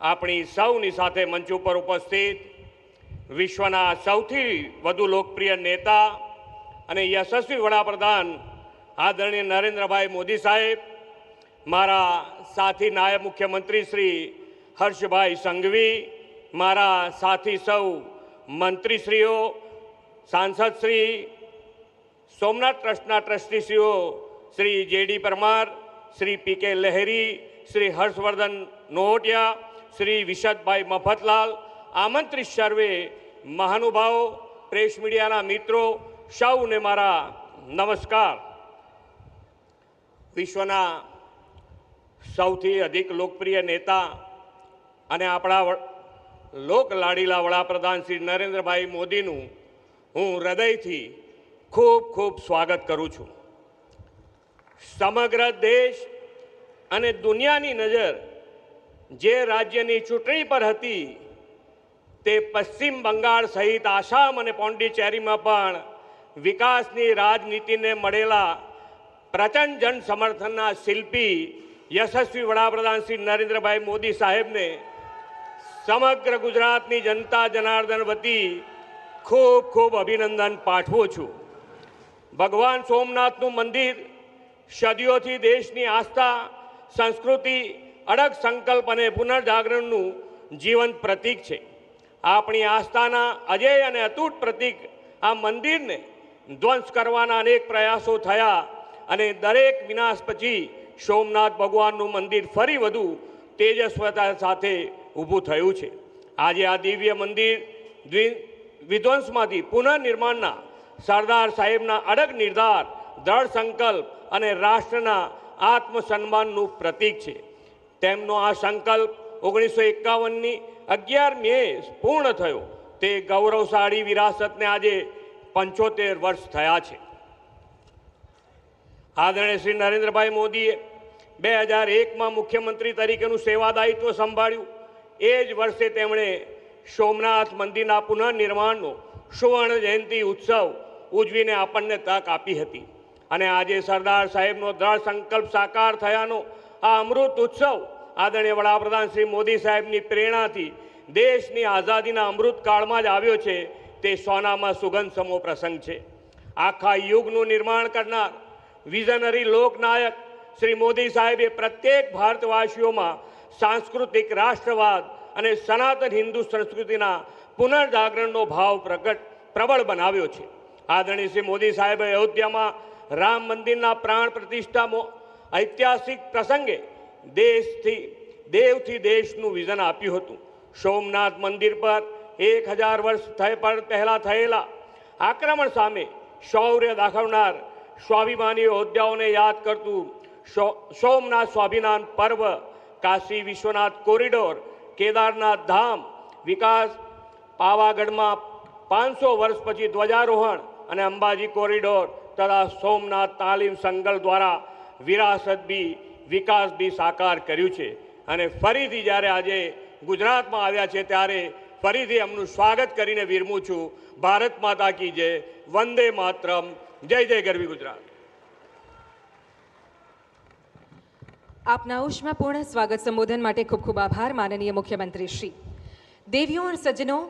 આપણી સૌની સાથે મંચ ઉપર ઉપસ્થિત વિશ્વના સૌથી વધુ લોકપ્રિય નેતા અને યશસ્વી વડાપ્રધાન આદરણીય નરેન્દ્રભાઈ મોદી સાહેબ, મારા સાથી નાયબ મુખ્યમંત્રી શ્રી હર્ષભાઈ સંઘવી, મારા સાથી સૌ મંત્રીશ્રીઓ, સાંસદશ્રી, સોમનાથ ટ્રસ્ટના ટ્રસ્ટીશ્રીઓ શ્રી જેડી પરમાર, શ્રી પીકે લહેરી, શ્રી હર્ષવર્ધન નોહટિયા, શ્રી વિશદભાઈ મફતલાલ, આમંત્રિત સર્વે મહાનુભાવો, પ્રેસ મીડિયાના મિત્રો, સૌને મારા નમસ્કાર। વિશ્વના સૌથી અધિક લોકપ્રિય નેતા અને આપણા લોક લાડીલા વડાપ્રધાન શ્રી નરેન્દ્રભાઈ મોદીનું હું હૃદયથી ખૂબ ખૂબ સ્વાગત કરું છું। સમગ્ર દેશ અને દુનિયાની નજર જે રાજ્યની ચૂંટણી પર હતી તે પશ્ચિમ બંગાળ સહિત આસામ અને પોંડિચેરીમાં પણ વિકાસની રાજનીતિને મળેલા પ્રચંડ જન સમર્થનના શિલ્પી યશસ્વી વડાપ્રધાન શ્રી નરેન્દ્રભાઈ મોદી સાહેબને સમગ્ર ગુજરાતની જનતા જનાર્દન વતી ખૂબ ખૂબ અભિનંદન પાઠવું છું। ભગવાન સોમનાથનું મંદિર સદીઓથી દેશની આસ્થા, સંસ્કૃતિ, અડગ સંકલ્પ અને પુનર્જાગરણનું જીવંત પ્રતીક છે। આપણી આસ્થાના અજેય અને અતૂટ પ્રતીક આ મંદિરને ધ્વંસ કરવાના અનેક પ્રયાસો થયા અને દરેક વિનાશ પછી સોમનાથ ભગવાનનું મંદિર ફરી વધુ તેજસ્વતા સાથે ઊભું થયું છે। આજે આ દિવ્ય મંદિર વિધ્વંસમાંથી પુનઃનિર્માણના સરદાર સાહેબના અડગ નિર્ધાર, દ્રઢ સંકલ્પ અને રાષ્ટ્રના આત્મસન્માનનું પ્રતીક છે। તેમનો આ સંકલ્પ 1951ની 11 મે પૂર્ણ થયો। તે ગૌરવશાળી વિરાસતને આજે 75 વર્ષ થયા છે। આદરણીય શ્રી નરેન્દ્રભાઈ મોદીએ 2001માં મુખ્યમંત્રી તરીકેનું સેવાદાયિત્વ સંભાળ્યું। એ જ વર્ષે તેમણે સોમનાથ મંદિરના પુનઃનિર્માણનો સુવર્ણ જયંતિ ઉત્સવ ઉજવીને આપણને તક આપી હતી અને આજે સરદાર સાહેબનો દ્રઢ સંકલ્પ સાકાર થયાનો આ અમૃત ઉત્સવ આદરણીય વડાપ્રધાન શ્રી મોદી સાહેબની પ્રેરણાથી દેશની આઝાદીના અમૃતકાળમાં જ આવ્યો છે। તે સોનામાં સુગંધ સમો પ્રસંગ છે। આખા યુગનું નિર્માણ કરનાર વિઝનરી લોકનાયક શ્રી મોદી સાહેબે પ્રત્યેક ભારતવાસીઓમાં સાંસ્કૃતિક રાષ્ટ્રવાદ અને સનાતન હિન્દુ સંસ્કૃતિના પુનર્જાગરણનો ભાવ પ્રબળ બનાવ્યો છે। આદરણીય શ્રી મોદી સાહેબે અયોધ્યામાં રામ મંદિરના પ્રાણ પ્રતિષ્ઠા ઐતિહાસિક પ્રસંગે દેવથી દેશનું વિઝન આપ્યું હતું। સોમનાથ મંદિર પર 1000 વર્ષ પહેલાં થયેલા આક્રમણ સામે શૌર્ય દાખવનાર સ્વાભિમાની યોદ્ધાઓને યાદ કરતું સોમનાથ સ્વાભિમાન પર્વ, કાશી વિશ્વનાથ કોરિડોર, કેદારનાથ ધામ વિકાસ, પાવાગઢમાં 500 વર્ષ પછી ધ્વજારોહણ અને અંબાજી કોરિડોર તથા સોમનાથ તાલીમ સંકલ્પ દ્વારા વિરાસત બી વિકાસ બી સાકાર કર્યું છે। અને ફરીથી જ્યારે આજે ગુજરાતમાં આવ્યા છે ત્યારે ફરીથી એમનું સ્વાગત કરીને વિરમું છું। ભારત માતા કી જય, વંદે માતરમ, જય જય ગરવી ગુજરાત। આપના ઉષ્માપૂર્ણ સ્વાગત સંબોધન માટે ખૂબ ખૂબ આભાર માનનીય મુખ્યમંત્રી શ્રી। देवियों और सज्जनों,